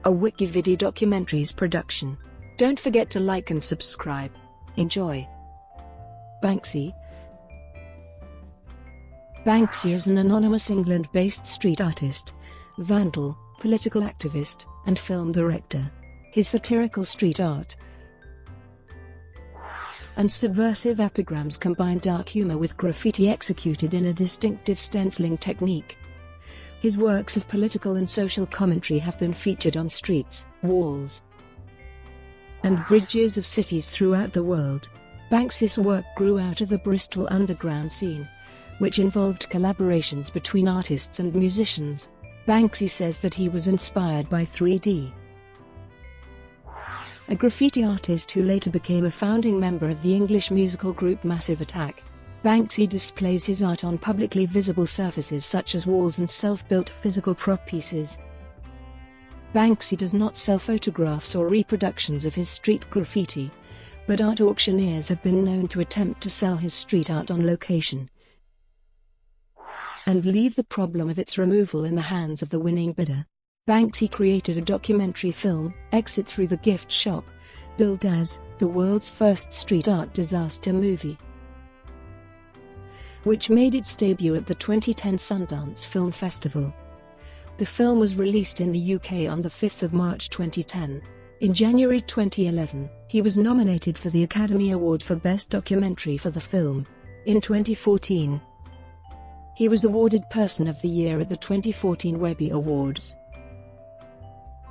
a WikiVidi documentaries production. Don't forget to like and subscribe. Enjoy. Banksy. Banksy is an anonymous England-based street artist, vandal, political activist, and film director. His satirical street art and subversive epigrams combine dark humour with graffiti executed in a distinctive stenciling technique. His works of political and social commentary have been featured on streets, walls, and bridges of cities throughout the world. Banksy's work grew out of the Bristol underground scene, which involved collaborations between artists and musicians. Banksy says that he was inspired by 3D, a graffiti artist who later became a founding member of the English musical group Massive Attack. Banksy displays his art on publicly visible surfaces such as walls and self-built physical prop pieces. Banksy does not sell photographs or reproductions of his street graffiti, but art auctioneers have been known to attempt to sell his street art on location and leave the problem of its removal in the hands of the winning bidder. Banksy created a documentary film, Exit Through the Gift Shop, billed as the world's first street art disaster movie, which made its debut at the 2010 Sundance Film Festival. The film was released in the UK on the 5th of March 2010. In January 2011, he was nominated for the Academy Award for Best Documentary for the film. In 2014, he was awarded Person of the Year at the 2014 Webby Awards.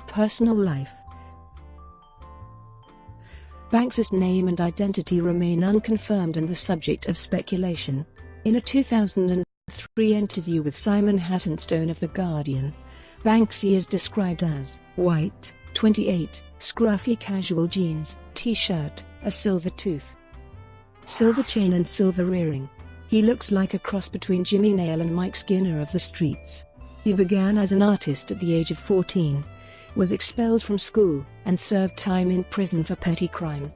Personal life. Banksy's name and identity remain unconfirmed and the subject of speculation. In a 2003 interview with Simon Hattenstone of The Guardian, Banksy is described as white, 28, scruffy casual jeans, t-shirt, a silver tooth, silver chain and silver earring. He looks like a cross between Jimmy Nail and Mike Skinner of the streets. He began as an artist at the age of 14, was expelled from school, and served time in prison for petty crime.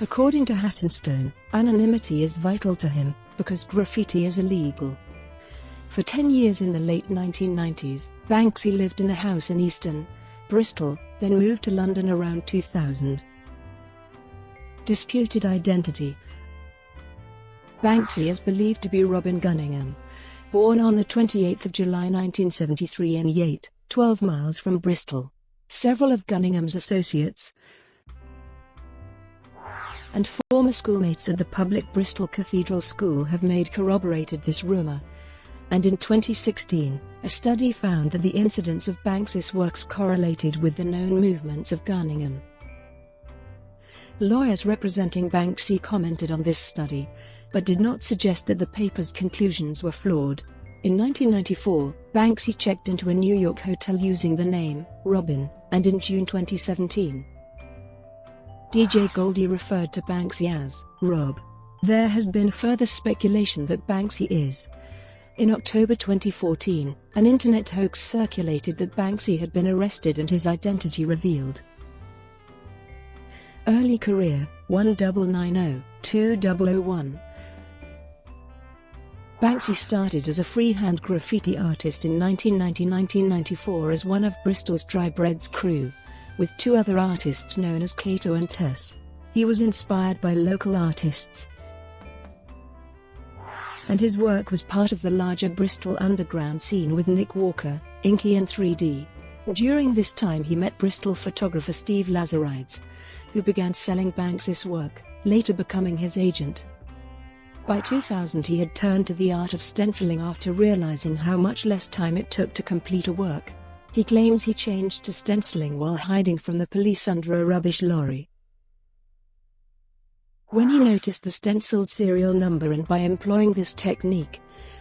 According to Hattenstone, anonymity is vital to him, because graffiti is illegal. For 10 years in the late 1990s, Banksy lived in a house in Easton, Bristol, then moved to London around 2000. Disputed identity. Banksy is believed to be Robin Gunningham, born on the 28th of July 1973 in Yate, 12 miles from Bristol. Several of Gunningham's associates and former schoolmates at the public Bristol Cathedral School have made corroborated this rumour, and in 2016, a study found that the incidence of Banksy's works correlated with the known movements of Gunningham. Lawyers representing Banksy commented on this study, but did not suggest that the paper's conclusions were flawed. In 1994, Banksy checked into a New York hotel using the name Robin, and in June 2017, DJ Goldie referred to Banksy as Rob. There has been further speculation that Banksy is. In October 2014, an internet hoax circulated that Banksy had been arrested and his identity revealed. Early career, 1990-2001. Banksy started as a freehand graffiti artist in 1990-1994 as one of Bristol's Dry Bread's crew, with two other artists known as Kato and Tess. He was inspired by local artists, and his work was part of the larger Bristol underground scene with Nick Walker, Inky and 3D. During this time he met Bristol photographer Steve Lazarides, who began selling Banksy's work, later becoming his agent. By 2000 he had turned to the art of stenciling after realizing how much less time it took to complete a work. He claims he changed to stenciling while hiding from the police under a rubbish lorry. When he noticed the stenciled serial number and by employing this technique,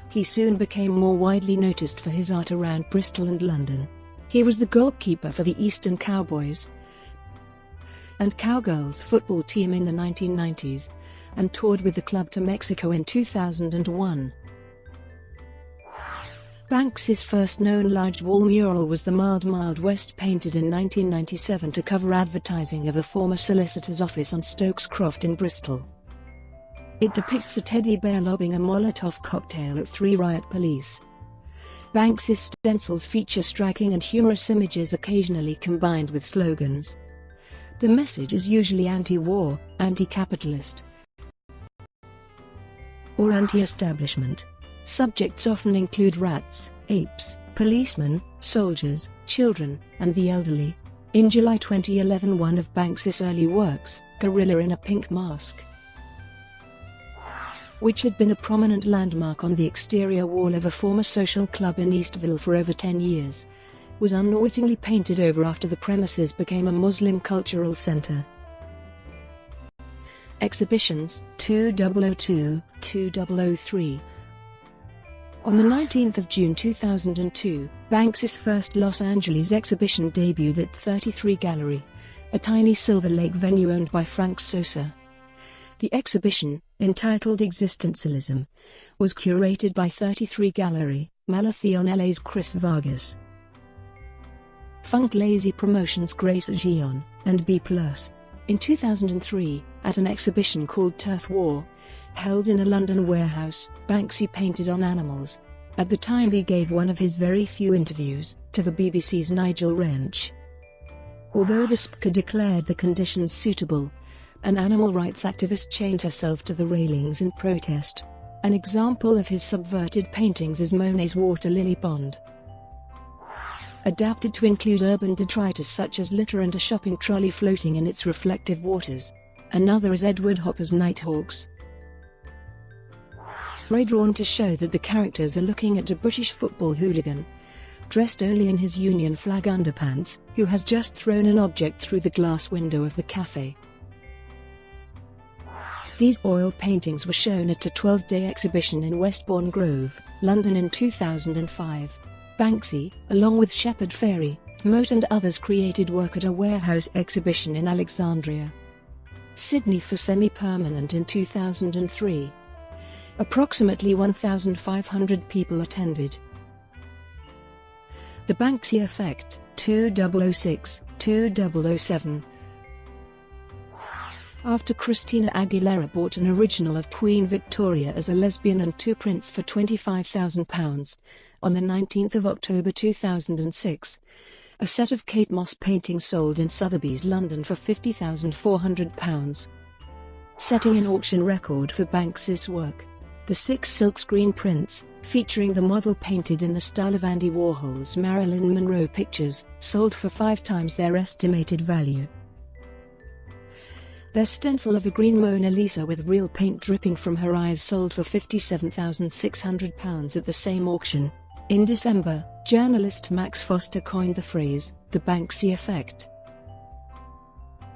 he soon became more widely noticed for his art around Bristol and London. He was the goalkeeper for the Eastern Cowboys and Cowgirls football team in the 1990s, and toured with the club to Mexico in 2001. Banksy's first known large wall mural was the Mild West, painted in 1997 to cover advertising of a former solicitor's office on Stokes Croft in Bristol. It depicts a teddy bear lobbing a Molotov cocktail at 3 riot police. Banksy's stencils feature striking and humorous images occasionally combined with slogans. The message is usually anti-war, anti-capitalist, or anti-establishment. Subjects often include rats, apes, policemen, soldiers, children, and the elderly. In July 2011, one of Banksy's early works, Gorilla in a Pink Mask, which had been a prominent landmark on the exterior wall of a former social club in Eastville for over 10 years, was unwittingly painted over after the premises became a Muslim cultural center. Exhibitions, 2002-2003. On the 19th of June 2002, Banksy's first Los Angeles exhibition debuted at 33 Gallery, a tiny Silver Lake venue owned by Frank Sosa. The exhibition, entitled Existentialism, was curated by 33 Gallery, Malathon LA's Chris Vargas, Funk Lazy Promotions Grace Gion, and B+. In 2003, at an exhibition called Turf War, held in a London warehouse, Banksy painted on animals. At the time he gave one of his very few interviews, to the BBC's Nigel Wrench. Although the SPCA declared the conditions suitable, an animal rights activist chained herself to the railings in protest. An example of his subverted paintings is Monet's Water Lily Pond, adapted to include urban detritus such as litter and a shopping trolley floating in its reflective waters. Another is Edward Hopper's Nighthawks, drawn to show that the characters are looking at a British football hooligan, dressed only in his Union flag underpants, who has just thrown an object through the glass window of the cafe. These oil paintings were shown at a 12-day exhibition in Westbourne Grove, London in 2005. Banksy, along with Shepard Fairey, Moat and others created work at a warehouse exhibition in Alexandria, Sydney for semi-permanent in 2003. Approximately 1,500 people attended. The Banksy Effect, 2006-2007. After Christina Aguilera bought an original of Queen Victoria as a lesbian and two prints for £25,000, on the 19th of October 2006, a set of Kate Moss paintings sold in Sotheby's London for £50,400, setting an auction record for Banksy's work. The 6 silkscreen prints, featuring the model painted in the style of Andy Warhol's Marilyn Monroe pictures, sold for 5 times their estimated value. Their stencil of a green Mona Lisa with real paint dripping from her eyes sold for £57,600 at the same auction. In December, journalist Max Foster coined the phrase, the Banksy Effect,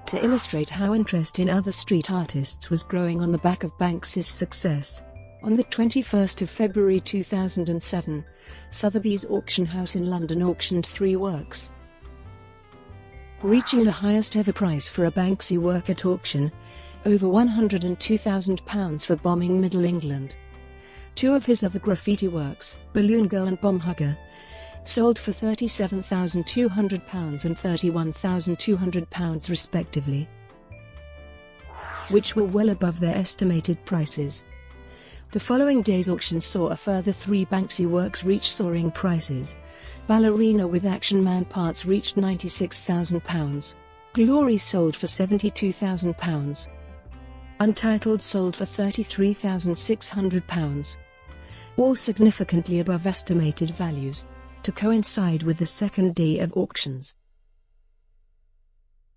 to illustrate how interest in other street artists was growing on the back of Banksy's success. On the 21st of February 2007, Sotheby's auction house in London auctioned 3 works, reaching the highest ever price for a Banksy work at auction, over £102,000 for Bombing Middle England. 2 of his other graffiti works, Balloon Girl and Bomb Hugger, sold for £37,200 and £31,200 respectively, which were well above their estimated prices. The following day's auction saw a further 3 Banksy works reach soaring prices. Ballerina with Action Man parts reached £96,000. Glory sold for £72,000. Untitled sold for £33,600. All significantly above estimated values, to coincide with the second day of auctions.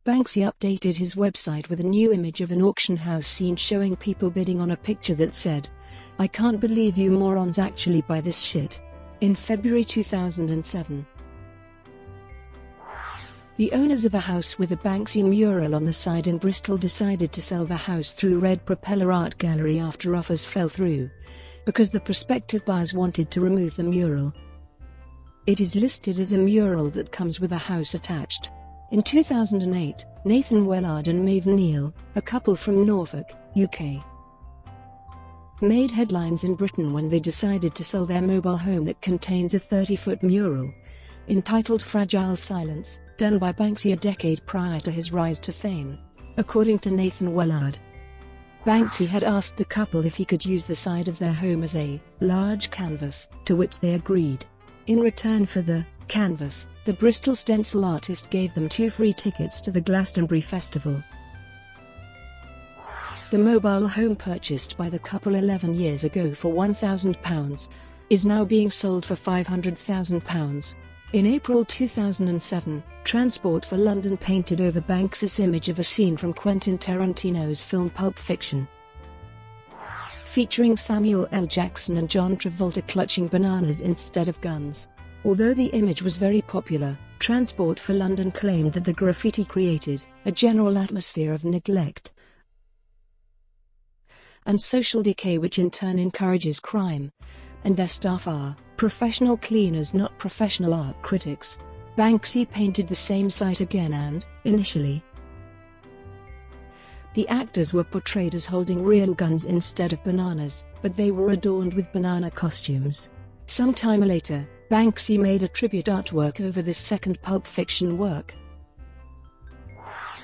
Banksy updated his website with a new image of an auction house scene showing people bidding on a picture that said, "I can't believe you morons actually buy this shit." In February 2007. The owners of a house with a Banksy mural on the side in Bristol decided to sell the house through Red Propeller Art Gallery after offers fell through, because the prospective buyers wanted to remove the mural. It is listed as a mural that comes with a house attached. In 2008, Nathan Wellard and Maeve Neal, a couple from Norfolk, UK, made headlines in Britain when they decided to sell their mobile home that contains a 30-foot mural, entitled Fragile Silence, done by Banksy a decade prior to his rise to fame. According to Nathan Wellard, Banksy had asked the couple if he could use the side of their home as a large canvas, to which they agreed. In return for the canvas, the Bristol stencil artist gave them 2 free tickets to the Glastonbury Festival. The mobile home purchased by the couple 11 years ago for £1,000 is now being sold for £500,000. In April 2007, Transport for London painted over Banksy's image of a scene from Quentin Tarantino's film Pulp Fiction, featuring Samuel L. Jackson and John Travolta clutching bananas instead of guns. Although the image was very popular, Transport for London claimed that the graffiti created a general atmosphere of neglect and social decay, which in turn encourages crime, and their staff are professional cleaners, not professional art critics. Banksy painted the same site again and, initially, the actors were portrayed as holding real guns instead of bananas, but they were adorned with banana costumes. Some time later, Banksy made a tribute artwork over this second Pulp Fiction work.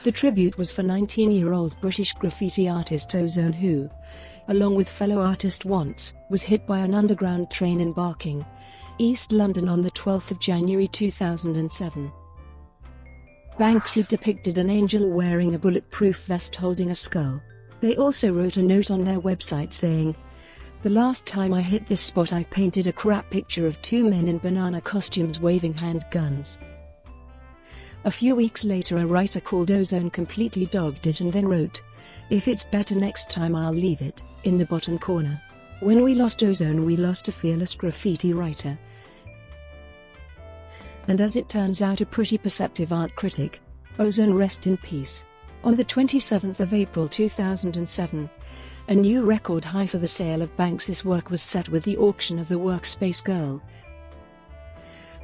The tribute was for 19-year-old British graffiti artist Ozone, who, along with fellow artist Wants, was hit by an underground train in Barking, East London on the 12th of January 2007. Banksy depicted an angel wearing a bulletproof vest holding a skull. They also wrote a note on their website saying, "The last time I hit this spot I painted a crap picture of 2 men in banana costumes waving handguns." A few weeks later, a writer called Ozone completely dogged it and then wrote, "If it's better next time I'll leave it in the bottom corner." When we lost Ozone, we lost a fearless graffiti writer, and as it turns out, a pretty perceptive art critic. Ozone, rest in peace. On the 27th of April 2007, a new record high for the sale of Banksy's work was set with the auction of the Workspace Girl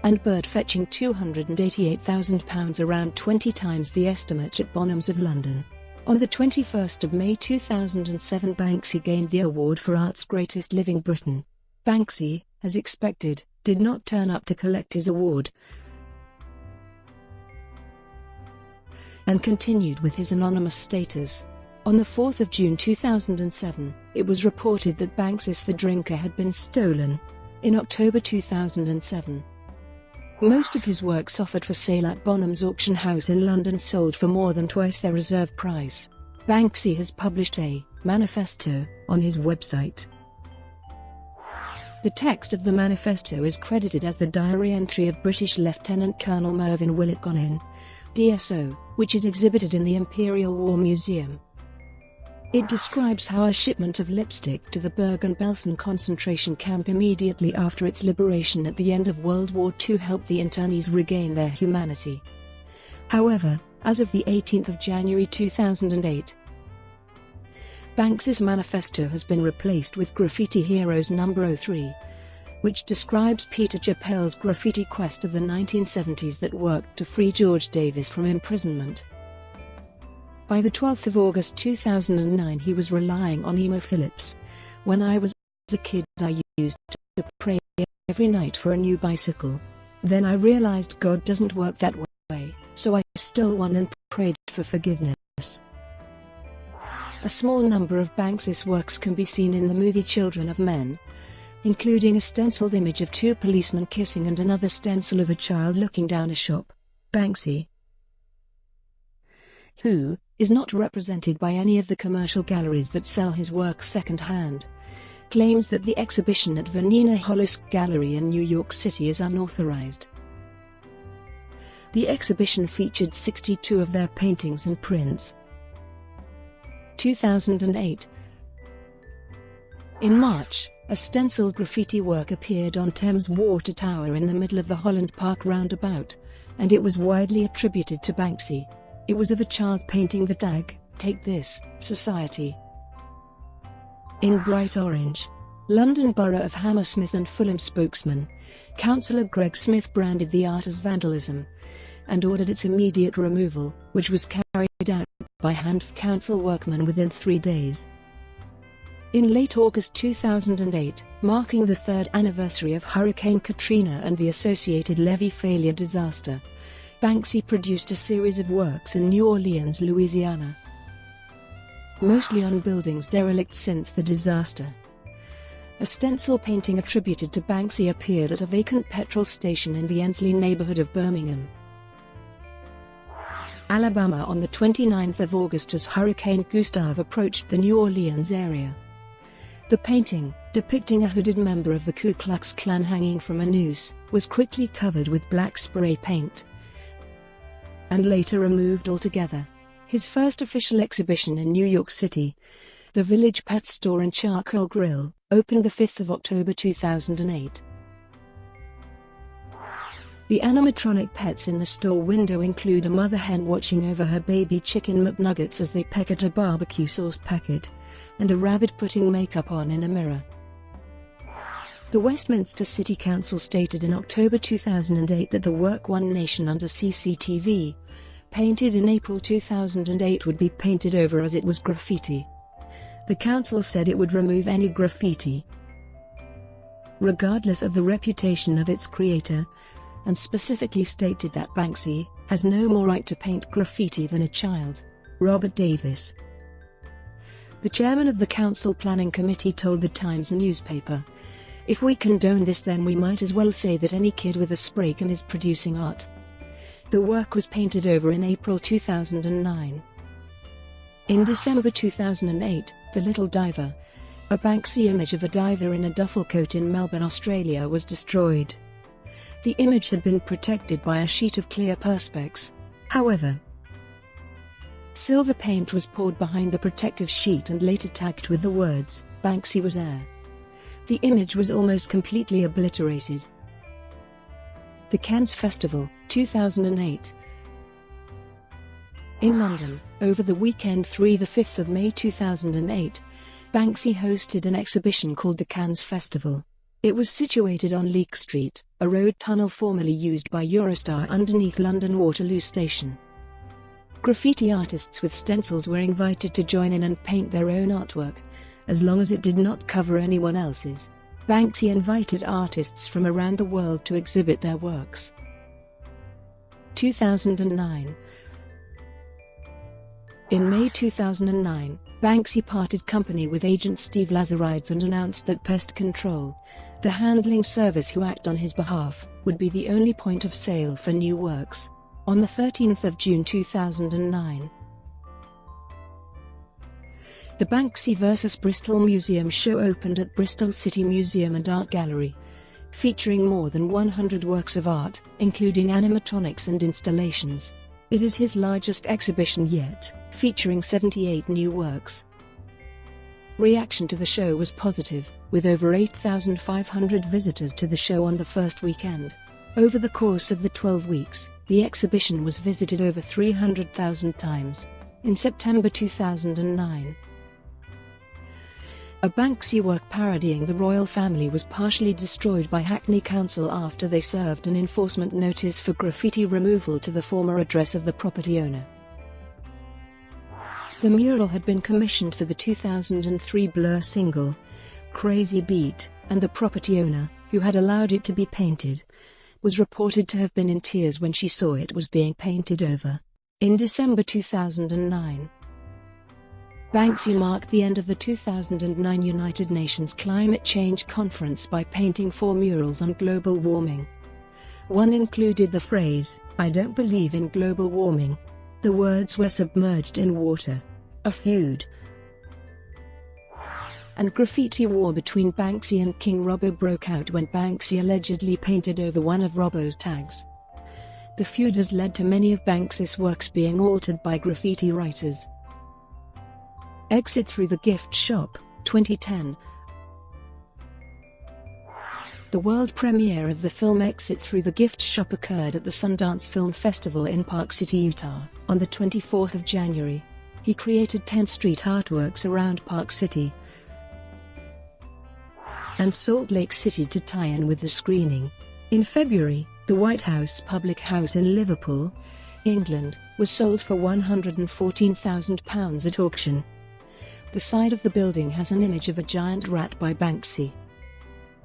and Bird fetching £288,000, around 20 times the estimate at Bonhams of London. On the 21st of May 2007, Banksy gained the award for Art's Greatest Living Britain. Banksy, as expected, did not turn up to collect his award and continued with his anonymous status. On the 4th of June 2007, it was reported that Banksy the Drinker had been stolen. In October 2007, most of his works offered for sale at Bonhams Auction House in London sold for more than twice their reserve price. Banksy has published a manifesto on his website. The text of the manifesto is credited as the diary entry of British Lieutenant Colonel Mervyn Willett-Gonin, DSO, which is exhibited in the Imperial War Museum. It describes how a shipment of lipstick to the Bergen-Belsen concentration camp immediately after its liberation at the end of World War II helped the internees regain their humanity. However, as of the 18th of January 2008, Banksy's manifesto has been replaced with Graffiti Heroes No. 03, which describes Peter Chappelle's graffiti quest of the 1970s that worked to free George Davis from imprisonment. By the 12th of August 2009, he was relying on Emo Phillips. "When I was a kid, I used to pray every night for a new bicycle. Then I realized God doesn't work that way, so I stole one and prayed for forgiveness." A small number of Banksy's works can be seen in the movie Children of Men, including a stenciled image of 2 policemen kissing and another stencil of a child looking down a shop. Banksy, who is not represented by any of the commercial galleries that sell his work second-hand, claims that the exhibition at Vanina Hollis Gallery in New York City is unauthorized. The exhibition featured 62 of their paintings and prints. 2008. In March, a stenciled graffiti work appeared on Thames Water Tower in the middle of the Holland Park roundabout, and it was widely attributed to Banksy. It was of a child painting the tag, "Take This, Society," in bright orange. London Borough of Hammersmith and Fulham spokesman, Councillor Greg Smith, branded the art as vandalism and ordered its immediate removal, which was carried out by hand of council workmen within 3 days. In late August 2008, marking the 3rd anniversary of Hurricane Katrina and the associated levee failure disaster, Banksy produced a series of works in New Orleans, Louisiana, mostly on buildings derelict since the disaster, A stencil painting attributed to Banksy appeared at a vacant petrol station in the Ensley neighborhood of Birmingham, Alabama on the 29th of August as Hurricane Gustav approached the New Orleans area. The painting, depicting a hooded member of the Ku Klux Klan hanging from a noose, was quickly covered with black spray paint and later removed altogether. His first official exhibition in New York City, the Village Pet Store and Charcoal Grill, opened the 5th of October 2008. The animatronic pets in the store window include a mother hen watching over her baby chicken McNuggets as they peck at a barbecue sauce packet, and a rabbit putting makeup on in a mirror. The Westminster City Council stated in October 2008 that the work One Nation Under CCTV, painted in April 2008, would be painted over as it was graffiti. The council said it would remove any graffiti, regardless of the reputation of its creator, and specifically stated that Banksy has no more right to paint graffiti than a child. Robert Davis, the chairman of the council planning committee, told the Times newspaper, "If we condone this, then we might as well say that any kid with a spray can is producing art." The work was painted over in April 2009. In December 2008, The Little Diver, a Banksy image of a diver in a duffel coat in Melbourne, Australia, was destroyed. The image had been protected by a sheet of clear perspex. However, silver paint was poured behind the protective sheet and later tagged with the words, "Banksy was there." The image was almost completely obliterated. The Cannes Festival, 2008. In London, over the weekend 3–5 of May 2008, Banksy hosted an exhibition called the Cannes Festival. It was situated on Leek Street, a road tunnel formerly used by Eurostar underneath London Waterloo Station. Graffiti artists with stencils were invited to join in and paint their own artwork, as long as it did not cover anyone else's. Banksy invited artists from around the world to exhibit their works. 2009. In May 2009, Banksy parted company with agent Steve Lazarides and announced that Pest Control, the handling service who act on his behalf, would be the only point of sale for new works. On the 13th of June 2009, the Banksy vs. Bristol Museum show opened at Bristol City Museum and Art Gallery, featuring more than 100 works of art, including animatronics and installations. It is his largest exhibition yet, featuring 78 new works. Reaction to the show was positive, with over 8,500 visitors to the show on the first weekend. Over the course of the 12 weeks, the exhibition was visited over 300,000 times. In September 2009, a Banksy work parodying the royal family was partially destroyed by Hackney Council after they served an enforcement notice for graffiti removal to the former address of the property owner. The mural had been commissioned for the 2003 Blur single, Crazy Beat, and the property owner, who had allowed it to be painted, was reported to have been in tears when she saw it was being painted over. In December 2009, Banksy marked the end of the 2009 United Nations Climate Change Conference by painting 4 murals on global warming. One included the phrase, "I don't believe in global warming." The words were submerged in water. A feud and graffiti war between Banksy and King Robbo broke out when Banksy allegedly painted over one of Robbo's tags. The feud has led to many of Banksy's works being altered by graffiti writers. Exit Through the Gift Shop, 2010. The world premiere of the film Exit Through the Gift Shop occurred at the Sundance Film Festival in Park City, Utah, on the 24th of January. He created 10 street artworks around Park City and Salt Lake City to tie in with the screening. In February, the White House Public House in Liverpool, England, was sold for £114,000 at auction. The side of the building has an image of a giant rat by Banksy.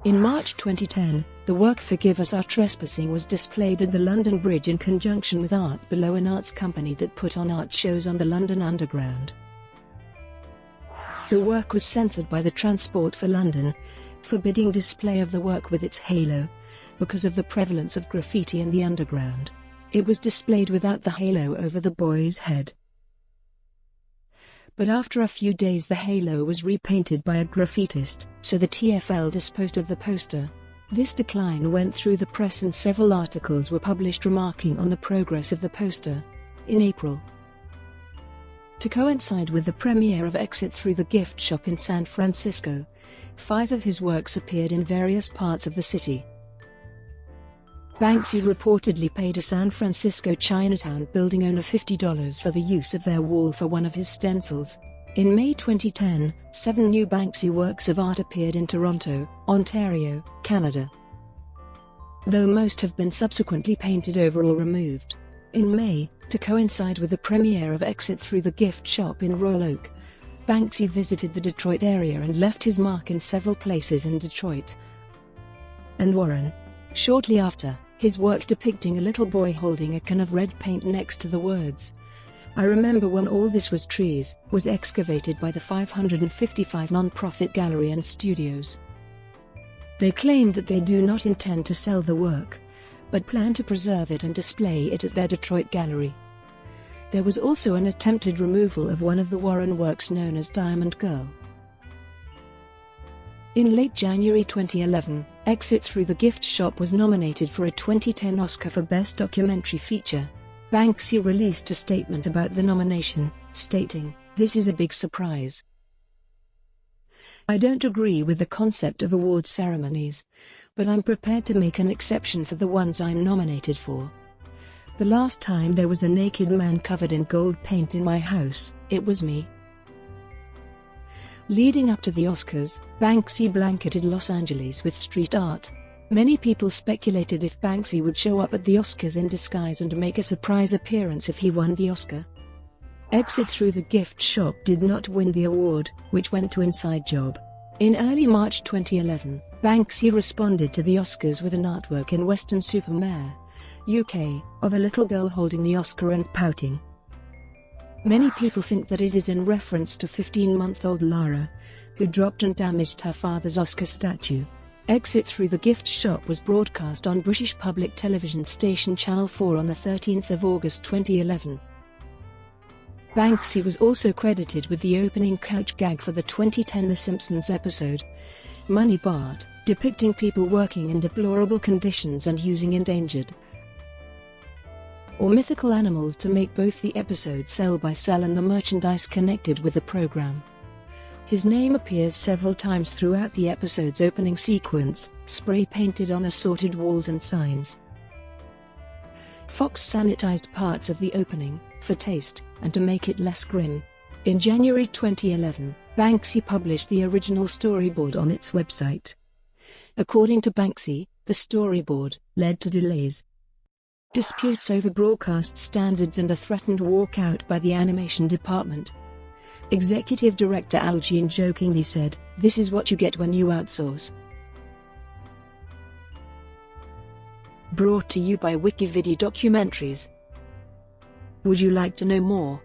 In March 2010, the work Forgive Us Our Trespassing was displayed at the London Bridge in conjunction with Art Below, an arts company that put on art shows on the London Underground. The work was censored by the Transport for London, forbidding display of the work with its halo, because of the prevalence of graffiti in the underground. It was displayed without the halo over the boy's head. But after a few days the halo was repainted by a graffitist, so the TFL disposed of the poster. This decline went through the press and several articles were published remarking on the progress of the poster. In April, to coincide with the premiere of Exit Through the Gift Shop in San Francisco, 5 of his works appeared in various parts of the city. Banksy reportedly paid a San Francisco Chinatown building owner $50 for the use of their wall for one of his stencils. In May 2010, 7 new Banksy works of art appeared in Toronto, Ontario, Canada, though most have been subsequently painted over or removed. In May, to coincide with the premiere of Exit Through the Gift Shop in Royal Oak, Banksy visited the Detroit area and left his mark in several places in Detroit and Warren. Shortly after, his work depicting a little boy holding a can of red paint next to the words, "I remember when all this was trees," was excavated by the 555 non-profit gallery and studios. They claimed that they do not intend to sell the work, but plan to preserve it and display it at their Detroit gallery. There was also an attempted removal of one of the Warren works known as Diamond Girl. In late January 2011, Exit Through the Gift Shop was nominated for a 2010 Oscar for Best Documentary Feature. Banksy released a statement about the nomination, stating, "This is a big surprise. I don't agree with the concept of award ceremonies, but I'm prepared to make an exception for the ones I'm nominated for. The last time there was a naked man covered in gold paint in my house, it was me." Leading up to the Oscars, Banksy blanketed Los Angeles with street art. Many people speculated if Banksy would show up at the Oscars in disguise and make a surprise appearance if he won the Oscar. Exit Through the Gift Shop did not win the award, which went to Inside Job. In early March 2011, Banksy responded to the Oscars with an artwork in Weston-super-Mare, UK, of a little girl holding the Oscar and pouting. Many people think that it is in reference to 15-month-old Lara, who dropped and damaged her father's Oscar statue. Exit Through the Gift Shop was broadcast on British public television station Channel 4 on 13 August 2011. Banksy was also credited with the opening couch gag for the 2010 The Simpsons episode, Money Bart, depicting people working in deplorable conditions and using endangered or mythical animals to make both the episode sell-by-sell and the merchandise connected with the program. His name appears several times throughout the episode's opening sequence, spray-painted on assorted walls and signs. Fox sanitized parts of the opening, for taste, and to make it less grim. In January 2011, Banksy published the original storyboard on its website. According to Banksy, the storyboard led to delays, disputes over broadcast standards and a threatened walkout by the animation department. Executive Director Al Jean jokingly said, "This is what you get when you outsource." Brought to you by WikiVidi Documentaries. Would you like to know more?